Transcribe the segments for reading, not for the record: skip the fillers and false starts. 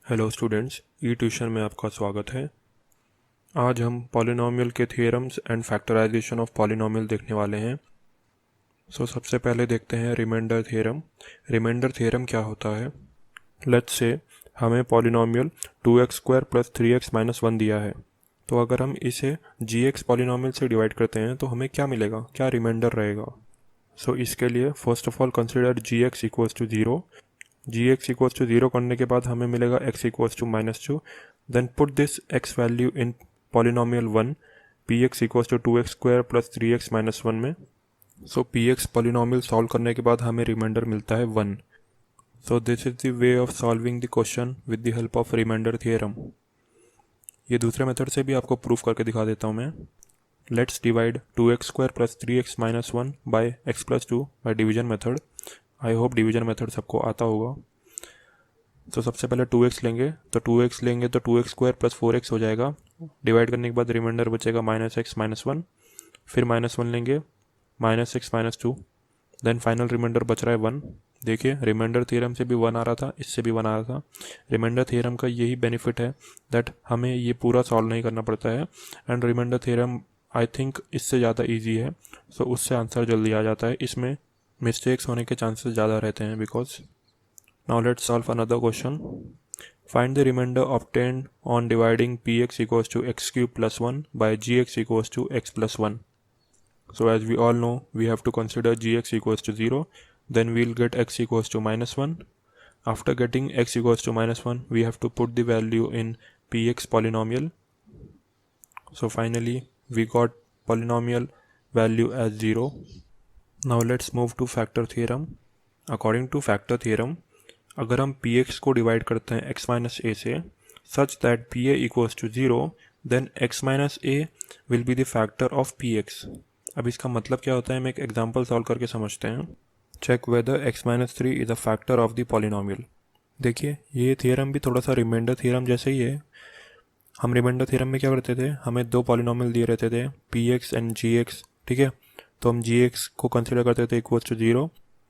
Hello students, ई tuition में आपका स्वागत है। आज हम पॉलिनोमियल के theorems and factorization of polynomial देखने वाले हैं। सबसे पहले देखते हैं रिमाइंडर थ्योरम। रिमाइंडर थ्योरम क्या होता है? लेट्स से हमें polynomial 2x² plus 3x minus 1 दिया है, तो अगर हम इसे gx पॉलिनोमियल से डिवाइड करते हैं तो हमें क्या मिलेगा, क्या रिमाइंडर रहेगा? इसके लिए first of all consider gx equals to 0। gx equals to 0 करने के बाद हमें मिलेगा x equals to -2। Then put this x value in polynomial 1 px equals to 2x² plus 3x minus 1 में। px पॉलिनोमियल सॉल्व करने के बाद हमें रिमाइंडर मिलता है 1। This is the way of solving the question with the help of remainder theorem. ये दूसरे method से भी आपको प्रूफ करके दिखा देता हूँ मैं। Let's divide 2x² plus 3x minus 1 by x plus 2 by division method. I hope division method सबको आता होगा। सबसे पहले 2x लेंगे, तो 2x लेंगे तो 2x² प्लस 4x हो जाएगा। डिवाइड करने के बाद रिमाइंडर बचेगा -x माइनस 1। फिर -1 लेंगे, -x minus 2। Then final remainder बच रहा है 1। देखिए, रिमाइंडर थ्योरम से भी 1 आ रहा था, इससे भी 1 आ रहा था। रिमाइंडर थ्योरम का यही बेनिफिट है दैट हमें ये पूरा सॉल्व नहीं करना पड़ता है। And remainder theorem I think इससे ज़्यादा ईजी है, उससे आंसर जल्दी आ जाता है। इसमें मिस्टेक्स होने के चांसेस ज़्यादा रहते हैं because. Now let's solve another question. Find the remainder obtained on dividing px equals to x cube plus 1 by gx equals to x plus 1. So as we all know, we have to consider gx equals to 0. Then we'll get x equals to -1. After getting x equals to -1, we have to put the value in px polynomial. So finally, we got polynomial value as 0. Now let's move to factor theorem. According to factor theorem, अगर हम px को divide करते हैं x minus a से such that pa equals to 0, then x minus a will be the factor of px। अब इसका मतलब क्या होता है, हम एक एग्जांपल सॉल्व करके समझते हैं। Check whether x minus 3 is a factor of the polynomial. देखिए, ये थियरम भी थोड़ा सा रिमाइंडर थियरम जैसे ही है। हम रिमाइंडर थियरम में क्या करते थे, हमें दो पॉलिनोमियल दिए रहते थे px एंड gx, ठीक है। तो हम gx को कंसिडर करते थे इक्वल्स टू 0,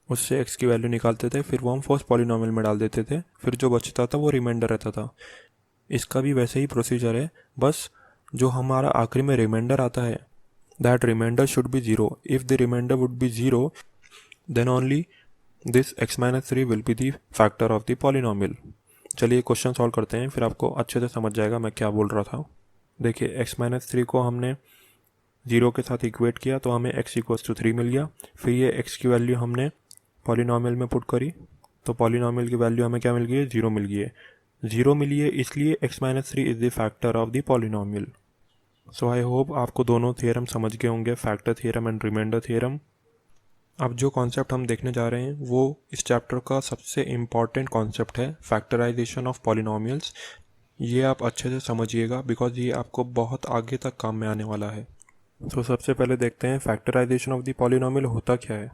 उससे x की वैल्यू निकालते थे, फिर वो हम फर्स्ट पॉलिनोमियल में डाल देते थे, फिर जो बचता था वो रिमाइंडर रहता था। इसका भी वैसे ही प्रोसीजर है, बस जो हमारा आखिरी में रिमाइंडर आता है that remainder should be 0। If the remainder would be 0, then only this x minus 3 will be the factor of the polynomial. चलिए क्वेश्चन सॉल्व करते हैं, फिर आपको अच्छे से समझ जाएगा मैं क्या बोल रहा था। देखिए, x माइनस 3 को हमने 0 के साथ इक्वेट किया तो हमें x इक्वल्स टू 3 मिल गया। फिर ये x की वैल्यू हमने पॉलिनोमियल में पुट करी, तो पॉलिनोमियल की वैल्यू हमें क्या मिल गई है, 0 मिल गई है। 0 मिली है, इसलिए x minus 3 is the factor of the polynomial. I hope आपको दोनों थियरम समझ गए होंगे, factor theorem and remainder theorem. अब जो कॉन्सेप्ट हम देखने जा रहे हैं वो इस चैप्टर का सबसे इम्पॉर्टेंट कॉन्सेप्ट है, फैक्टराइजेशन ऑफ पॉलिनोमियल्स। ये आप अच्छे से समझिएगा बिकॉज ये आपको बहुत आगे तक काम में आने वाला है। सबसे पहले देखते हैं फैक्टराइजेशन ऑफ द पॉलिनोमियल होता क्या है।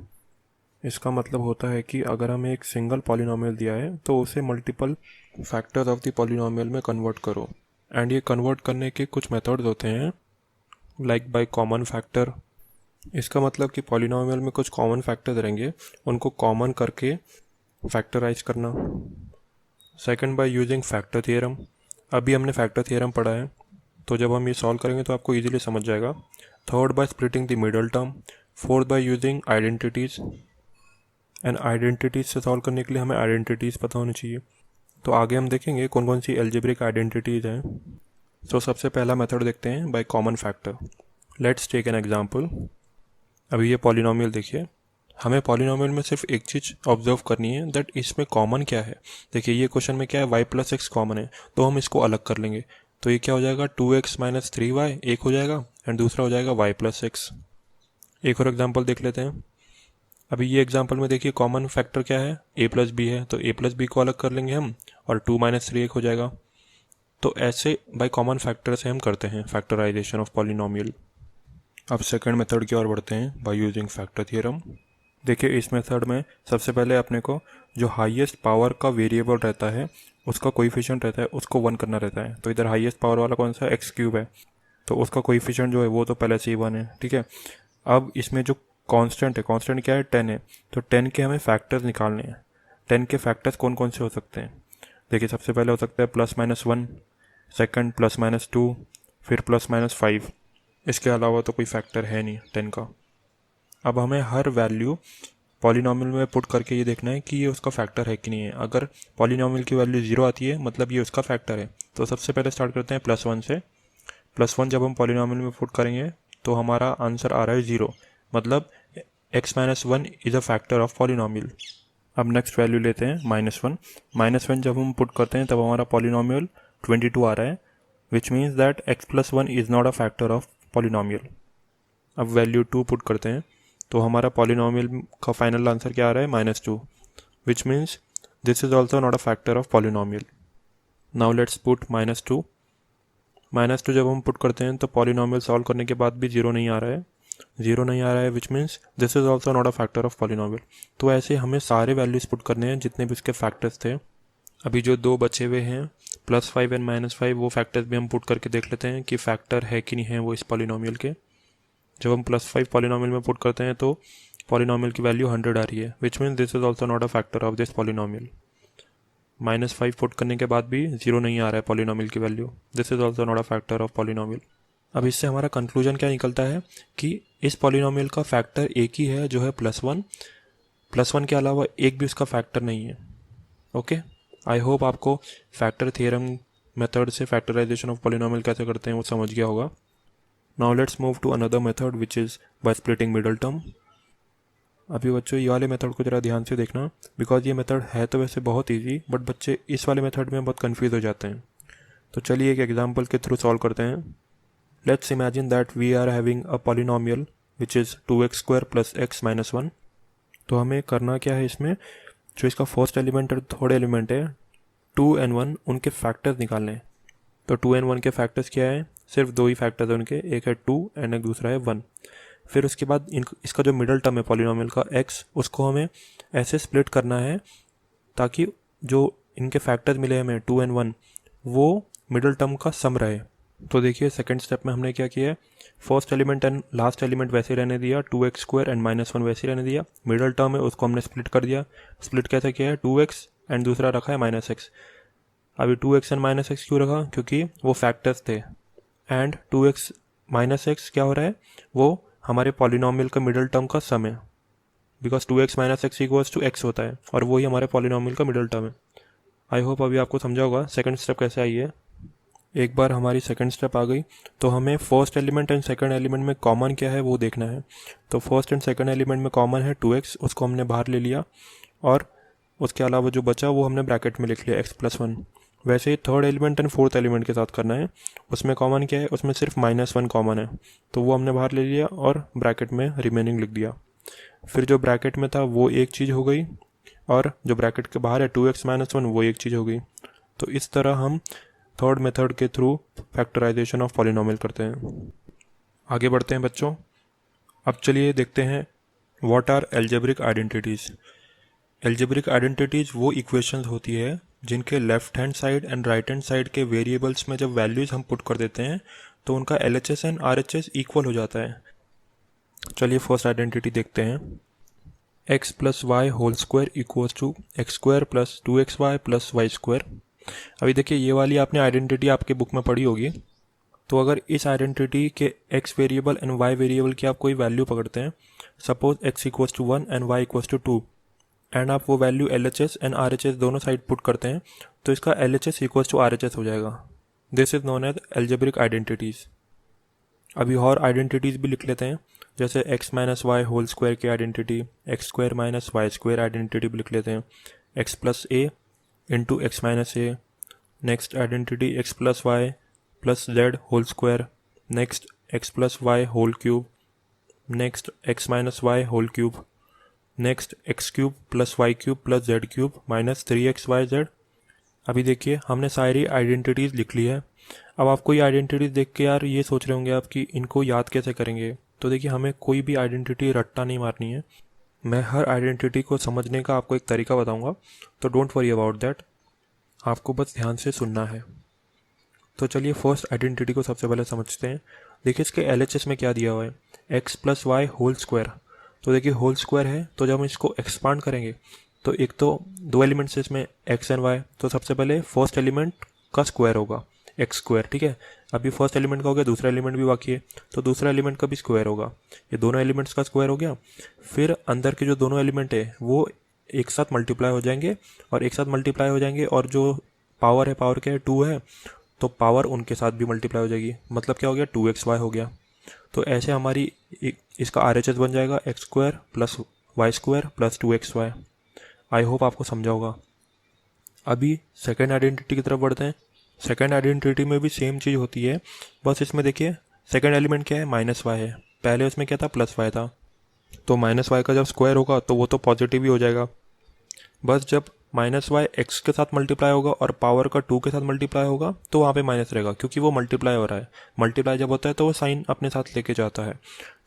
इसका मतलब होता है कि अगर हमें एक सिंगल पॉलिनोमियल दिया है तो उसे multiple factors of the polynomial में कन्वर्ट करो। एंड ये कन्वर्ट करने के कुछ मेथड्स होते हैं, लाइक बाय कॉमन फैक्टर। इसका मतलब कि पॉलिनोमियल में कुछ कॉमन फैक्टर्स रहेंगे, उनको कॉमन करके फैक्टराइज करना। Second, by using factor theorem. अभी हमने फैक्टर थियरम पढ़ा है, तो जब हम ये सॉल्व करेंगे तो आपको ईजिली समझ जाएगा। Third, by splitting the middle term. Fourth, by using identities. And identities से सॉल्व करने के लिए हमें आइडेंटिटीज़ पता होनी चाहिए। तो आगे हम देखेंगे कौन कौन सी एल्जेब्रिक आइडेंटिटीज़ हैं। सबसे पहला मेथड देखते हैं by common factor. Let's take an example. अभी ये पॉलिनोमियल देखिए, हमें पॉलिनोमियल में सिर्फ एक चीज़ ऑब्जर्व करनी है दैट इसमें कॉमन क्या है। देखिए, ये क्वेश्चन में क्या है, y प्लस एक्स कॉमन है, तो हम इसको अलग कर लेंगे। तो ये क्या हो जाएगा, 2x माइनस 3y एक हो जाएगा एंड दूसरा हो जाएगा y प्लस एक्स। एक और एग्जाम्पल देख लेते हैं। अभी ये एग्जांपल में देखिए कॉमन फैक्टर क्या है, a प्लस बी है, तो a प्लस बी को अलग कर लेंगे हम और 2 माइनस 3 एक हो जाएगा। तो ऐसे बाय कॉमन फैक्टर से हम करते हैं फैक्टराइजेशन ऑफ पॉलिनोमियल। अब सेकंड मेथड की ओर बढ़ते हैं बाय यूजिंग फैक्टर थियरम। देखिए, इस मेथड में सबसे पहले अपने को जो हाईएस्ट पावर का वेरिएबल रहता है उसका कोएफिशिएंट रहता है, उसको 1 करना रहता है। तो इधर हाईएस्ट पावर वाला कौन सा, एक्स क्यूब है, तो उसका कोएफिशिएंट जो है वो तो पहले से ही 1 है, ठीक है। अब इसमें जो कांस्टेंट है, कांस्टेंट क्या है, 10 है, तो 10 के हमें फैक्टर्स निकालने हैं। 10 के फैक्टर्स कौन कौन से हो सकते हैं, देखिए सबसे पहले हो सकता है +-1, सेकंड +-2, फिर +-5। इसके अलावा तो कोई फैक्टर है नहीं 10 का। अब हमें हर वैल्यू पॉलिनॉमियल में पुट करके ये देखना है कि ये उसका फैक्टर है कि नहीं है। अगर पॉलिनॉमियल की वैल्यू 0 आती है मतलब ये उसका फैक्टर है। तो सबसे पहले स्टार्ट करते हैं +1 से। +1 जब हम पॉलिनॉमियल में पुट करेंगे तो हमारा आंसर आ रहा है 0, मतलब x-1 is a factor of polynomial. अब नेक्स्ट वैल्यू लेते हैं -1। -1 जब हम पुट करते हैं तब हमारा पॉलिनॉमियल 22 आ रहा है, which means that x+1 is not a factor of polynomial. अब वैल्यू 2 पुट करते हैं तो हमारा पॉलिनॉमियल का फाइनल आंसर क्या आ रहा है -2, which means this is also not a factor of polynomial. Now let's put -2। -2 जब हम पुट करते हैं तो पॉलिनॉमियल सॉल्व करने के बाद भी 0 नहीं आ रहा है, 0 नहीं आ रहा है, which means this is also not a factor of polynomial. तो ऐसे हमें सारे वैल्यूज पुट करने हैं जितने भी इसके फैक्टर्स थे। अभी जो 2 बचे हुए हैं +5 एंड -5, वो फैक्टर्स भी हम पुट करके देख लेते हैं कि फैक्टर है कि नहीं है वो इस पॉलिनॉमियल के। जब हम +5 पॉलिनॉमियल में पुट करते हैं तो पॉलिनॉमियल की वैल्यू 100 आ रही है, which means this is also not a factor of this polynomial. -5 put करने के बाद भी 0 नहीं आ रहा है पॉलिनॉमियल की value, this is also not a factor of polynomial. अब इससे हमारा कंक्लूजन क्या निकलता है कि इस पॉलिनॉमियल का फैक्टर एक ही है जो है +1। +1 के अलावा एक भी उसका फैक्टर नहीं है। ओके, आई होप आपको फैक्टर थ्योरम मेथड से फैक्टराइजेशन ऑफ पॉलिनॉमियल कैसे करते हैं वो समझ गया होगा। Now let's move to another method which is by splitting middle term. अभी बच्चों ये वाले मेथड को ज़रा ध्यान से देखना, बिकॉज ये मेथड है तो वैसे बहुत ईजी, बट बच्चे इस वाले मेथड में बहुत कन्फ्यूज़ हो जाते हैं। तो चलिए एक एग्जाम्पल के थ्रू सॉल्व करते हैं। Let's imagine that we are having a polynomial which is 2x² + x - 1। तो हमें करना क्या है, इसमें जो इसका फर्स्ट एलिमेंट और थर्ड एलिमेंट है 2 and 1, उनके फैक्टर्स निकालने हैं। तो 2 and 1 के फैक्टर्स क्या है, सिर्फ 2 ही फैक्टर्स हैं उनके, एक है 2 एंड एक दूसरा है 1। फिर उसके बाद इसका जो मिडल टर्म है पॉलिनॉमियल का x, उसको हमें ऐसे स्प्लिट करना है ताकि जो इनके फैक्टर्स मिले हमें 2 and 1 वो मिडल टर्म का सम रहे। तो देखिए सेकंड स्टेप में हमने क्या किया है, first element and last element वैसे रहने दिया, 2x² एंड -1 वैसे रहने दिया। मिडल टर्म है उसको हमने स्प्लिट कर दिया। स्प्लिट कैसे किया है, 2x एंड दूसरा रखा है -x। अभी 2x एंड -x क्यों रखा, क्योंकि वो फैक्टर्स थे। एंड 2x - x क्या हो रहा है, वो हमारे पॉलिनॉमियल का मिडल टर्म का सम है, because 2x - x equals to x होता है और वही हमारे पॉलिनॉमियल का मिडल टर्म है। आई होप अभी आपको समझा होगा सेकंड स्टेप कैसे आई है। एक बार हमारी सेकंड स्टेप आ गई तो हमें first element and second element में कॉमन क्या है वो देखना है। तो फर्स्ट एंड सेकंड एलिमेंट में कॉमन है 2x, उसको हमने बाहर ले लिया और उसके अलावा जो बचा वो हमने ब्रैकेट में लिख लिया x+1। वैसे ही third element and fourth element के साथ करना है। उसमें कॉमन क्या है, उसमें सिर्फ -1 कॉमन है, तो वो हमने बाहर ले लिया और ब्रैकेट में रिमेनिंग लिख दिया। फिर जो ब्रैकेट में था वो एक चीज़ हो गई और जो ब्रैकेट के बाहर है 2x - 1 वो एक चीज़ हो गई। तो इस तरह हम थर्ड मेथड के थ्रू फैक्टराइजेशन ऑफ पॉलिनॉमियल करते हैं। आगे बढ़ते हैं बच्चों। अब चलिए देखते हैं what are algebraic identities. Algebraic identities वो इक्वेशंस होती है जिनके left hand side and right hand side के वेरिएबल्स में जब वैल्यूज़ हम पुट कर देते हैं तो उनका LHS एंड RHS इक्वल हो जाता है। चलिए फर्स्ट आइडेंटिटी देखते हैं। x + y² equals to x² + 2xy + y²। अभी देखिए ये वाली आपने आइडेंटिटी आपके बुक में पढ़ी होगी। तो अगर इस आइडेंटिटी के x variable and y variable की आप कोई वैल्यू पकड़ते हैं, suppose x = 1 and y = 2, and आप वो वैल्यू LHS एंड RHS दोनों साइड पुट करते हैं तो इसका LHS = RHS हो जाएगा। This is known as algebraic identities. अभी और आइडेंटिटीज़ भी लिख लेते हैं, जैसे x - y² की आइडेंटिटी, x² - y² आइडेंटिटी भी लिख लेते हैं, x + a × x - a। Next identity x + y + z²। Next x + y³। Next x - y³। Next x³ + y³ + z³ - 3xyz। अभी देखिए हमने सारी आइडेंटिटीज़ लिख ली है। अब आपको ये आइडेंटिटीज़ देख के यार ये सोच रहे होंगे आप कि इनको याद कैसे करेंगे। तो देखिए हमें कोई भी आइडेंटिटी रट्टा नहीं मारनी है। मैं हर आइडेंटिटी को समझने का आपको एक तरीका बताऊंगा, तो डोंट वरी अबाउट दैट, आपको बस ध्यान से सुनना है। तो चलिए फर्स्ट आइडेंटिटी को सबसे पहले समझते हैं। देखिए इसके LHS में क्या दिया हुआ है, x + y² तो देखिए होल स्क्वायर है, तो जब हम इसको एक्सपांड करेंगे तो एक तो दो एलिमेंट्स है इसमें एक्स एंड वाई, तो सबसे पहले फर्स्ट एलिमेंट का स्क्वायर होगा एक्स स्क्वायर, ठीक है। अभी फर्स्ट एलिमेंट का हो गया, दूसरा एलिमेंट भी बाकी है, तो दूसरा एलिमेंट का भी स्क्वायर होगा। ये दोनों एलिमेंट्स का स्क्वायर हो गया। फिर अंदर के जो दोनों एलिमेंट है वो एक साथ मल्टीप्लाई हो जाएंगे, और एक साथ मल्टीप्लाई हो जाएंगे, और जो पावर है, पावर क्या है, 2 है, तो पावर उनके साथ भी मल्टीप्लाई हो जाएगी। मतलब क्या हो गया, 2xy हो गया। तो ऐसे हमारी इसका RHS बन जाएगा x square plus y square plus 2xy। I hope आपको समझा होगा। अभी सेकेंड आइडेंटिटी की तरफ बढ़ते हैं। सेकेंड आइडेंटिटी में भी सेम चीज़ होती है, बस इसमें देखिए सेकेंड एलिमेंट क्या है, -y है। पहले उसमें क्या था, +y था। तो -y का जब स्क्वायर होगा तो वो तो पॉजिटिव ही हो जाएगा। बस जब -y x के साथ मल्टीप्लाई होगा और पावर का 2 के साथ मल्टीप्लाई होगा तो वहाँ पे माइनस रहेगा, क्योंकि वो मल्टीप्लाई हो रहा है। मल्टीप्लाई जब होता है तो वो साइन अपने साथ लेके जाता है,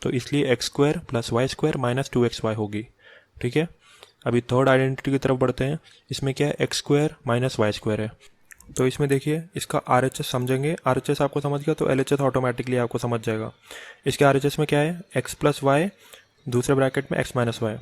तो इसलिए x square plus y square minus 2xy होगी, ठीक है। अभी थर्ड आइडेंटिटी की तरफ बढ़ते हैं। इसमें क्या है, x square minus y square है। तो इसमें देखिए इसका RHS समझेंगे। RHS आपको समझ गया तो LHS ऑटोमेटिकली आपको समझ जाएगा। इसके RHS में क्या है, एक्स प्लस वाई, दूसरे ब्रैकेट में एक्स माइनस वाई।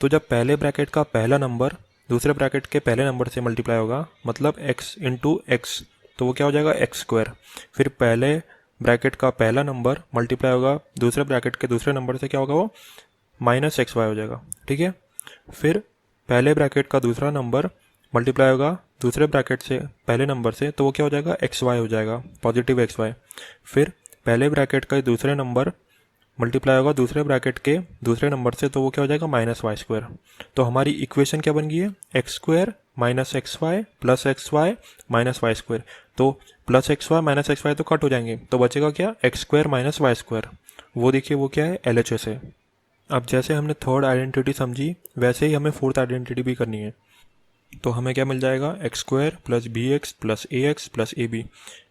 तो जब पहले ब्रैकेट का पहला नंबर दूसरे ब्रैकेट के पहले नंबर से मल्टीप्लाई होगा, मतलब x इंटू एक्स, तो वो क्या हो जाएगा, एक्स स्क्वायर। फिर पहले ब्रैकेट का पहला नंबर मल्टीप्लाई होगा दूसरे ब्रैकेट के दूसरे नंबर से, क्या होगा वो, -xy हो जाएगा, ठीक है। फिर पहले ब्रैकेट का दूसरा नंबर मल्टीप्लाई होगा दूसरे ब्रैकेट से पहले नंबर से, तो वो क्या हो जाएगा, xy हो जाएगा, पॉजिटिव xy। फिर पहले ब्रैकेट का दूसरे नंबर मल्टीप्लाई होगा दूसरे ब्रैकेट के दूसरे नंबर से, तो वो क्या हो जाएगा, -y स्क्वायर। तो हमारी इक्वेशन क्या बन गई है, x square minus x y plus x y minus y square. तो plus x y minus x y तो कट हो जाएंगे, तो बचेगा क्या, x square minus y square. वो देखिए वो क्या है, LHS है। अब जैसे हमने थर्ड आइडेंटिटी समझी, वैसे ही हमें फोर्थ आइडेंटिटी भी करनी है। तो हमें क्या मिल जाएगा, x square plus b x plus a x plus a b.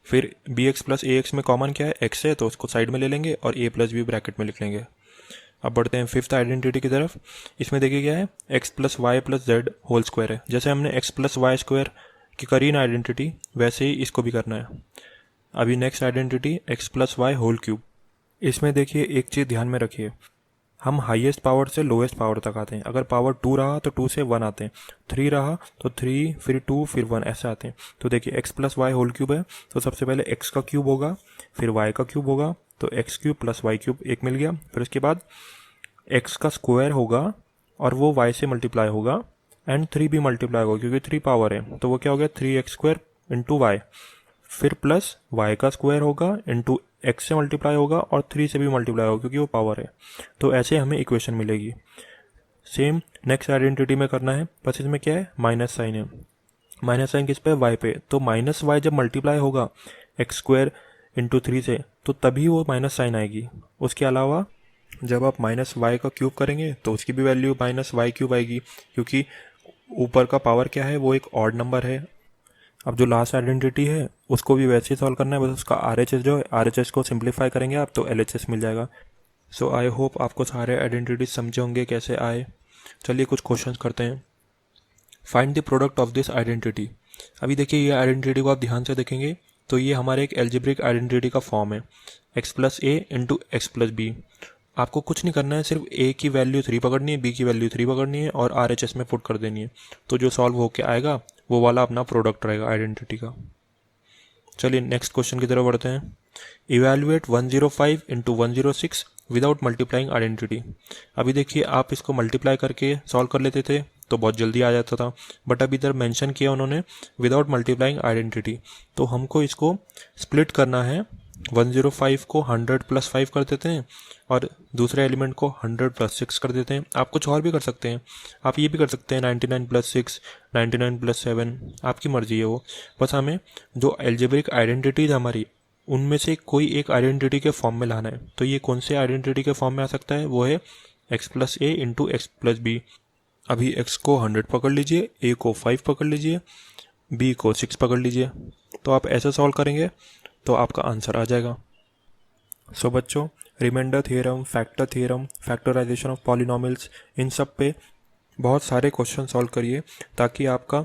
फिर b x plus a x में कॉमन क्या है, एक्स है, तो उसको साइड में ले लेंगे और ए प्लस बी ब्रैकेट में लिख लेंगे। अब बढ़ते हैं फिफ्थ आइडेंटिटी की तरफ। इसमें देखिए क्या है, x plus y plus z whole square है। जैसे हमने एक्स प्लस वाई स्क्वायर की करी ना आइडेंटिटी, वैसे ही इसको भी करना है। अभी next identity x plus y whole cube. इसमें देखिए एक चीज़ ध्यान में रखिए, हम हाईएस्ट पावर से लोएस्ट पावर तक आते हैं। अगर पावर 2 रहा तो 2 से 1 आते हैं, 3 रहा तो 3, फिर 2, फिर 1, ऐसे आते हैं। तो देखिए x plus y whole cube है, तो सबसे पहले एक्स का क्यूब होगा, फिर वाई का क्यूब होगा, तो x cube plus y cube एक मिल गया। फिर उसके बाद एक्स का स्क्वायर होगा और वो वाई से मल्टीप्लाई होगा, एंड 3 भी मल्टीप्लाई होगा क्योंकि 3 पावर है, तो वो क्या हो गया, 3x स्क्वायर इंटू वाई। फिर प्लस वाई का स्क्वायर होगा इंटू एक्स से मल्टीप्लाई होगा और 3 से भी मल्टीप्लाई होगा क्योंकि वो पावर है। तो ऐसे हमें इक्वेशन मिलेगी। सेम नेक्स्ट आइडेंटिटी में करना है, बस इसमें क्या है, माइनस साइन है। माइनस साइन किस पे, वाई पे। तो माइनस वाई जब मल्टीप्लाई होगा एक्स स्क्वायर इंटू 3 से, तो तभी वो माइनस साइन आएगी। उसके अलावा जब आप माइनस वाई का क्यूब करेंगे तो उसकी भी वैल्यू माइनस वाई क्यूब आएगी, क्योंकि ऊपर का पावर क्या है, वो एक ऑड नंबर है। अब जो लास्ट आइडेंटिटी है उसको भी वैसे ही सॉल्व करना है, बस उसका RHS जो है, RHS को सिंप्लीफाई करेंगे आप तो LHS मिल जाएगा। सो आई होप आपको सारे आइडेंटिटीज समझे होंगे कैसे आए। चलिए कुछ क्वेश्चंस करते हैं। Find the product of this identity. अभी देखिए ये आइडेंटिटी को आप ध्यान से देखेंगे तो ये हमारे एक एल्जेब्रिक आइडेंटिटी का फॉर्म है, एक्स प्लस ए इंटू एक्स प्लस बी। आपको कुछ नहीं करना है, सिर्फ ए की वैल्यू 3 पकड़नी है, बी की वैल्यू 3 पकड़नी है और RHS में पुट कर देनी है। तो जो सॉल्व होके आएगा वो वाला अपना प्रोडक्ट रहेगा आइडेंटिटी का। चलिए नेक्स्ट क्वेश्चन की तरफ बढ़ते हैं। Evaluate 105 into 106 without multiplying identity. अभी देखिए आप इसको मल्टीप्लाई करके सॉल्व कर लेते थे तो बहुत जल्दी आ जाता था, बट अभी इधर मेंशन किया उन्होंने विदाउट मल्टीप्लाइंग आइडेंटिटी, तो हमको इसको स्प्लिट करना है। 105 को 100 प्लस 5 कर देते हैं और दूसरे एलिमेंट को 100 प्लस 6 कर देते हैं। आप कुछ और भी कर सकते हैं, आप ये भी कर सकते हैं 99 प्लस 6, 99 प्लस 7, आपकी मर्जी है वो। बस हमें जो एल्जेब्रिक आइडेंटिटीज हमारी, उनमें से कोई एक आइडेंटिटी के फॉर्म में लाना है। तो ये कौन से आइडेंटिटी के फॉर्म में आ सकता है, वो है एक्स प्लस ए इंटू एक्स प्लस बी। अभी एक्स को 100 पकड़ लीजिए, ए को 5 पकड़ लीजिए, बी को 6 पकड़ लीजिए। तो आप ऐसे सॉल्व करेंगे तो आपका आंसर आ जाएगा। सो बच्चों, remainder theorem, factor theorem, factorisation of polynomials, इन सब पे बहुत सारे क्वेश्चन सॉल्व करिए ताकि आपका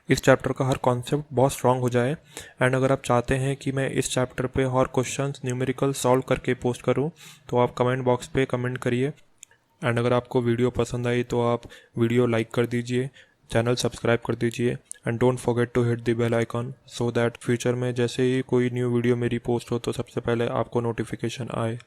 इस चैप्टर का हर कॉन्सेप्ट बहुत स्ट्रांग हो जाए। एंड अगर आप चाहते हैं कि मैं इस चैप्टर पे और क्वेश्चंस न्यूमेरिकल सॉल्व करके पोस्ट करूं तो आप कमेंट बॉक्स पे कमेंट करिए। एंड अगर आपको वीडियो पसंद आई तो आप वीडियो लाइक कर दीजिए चैनल सब्सक्राइब कर दीजिए and don't forget to hit the bell icon so that future में जैसे ही कोई न्यू वीडियो मेरी पोस्ट हो तो सबसे पहले आपको नोटिफिकेशन आए।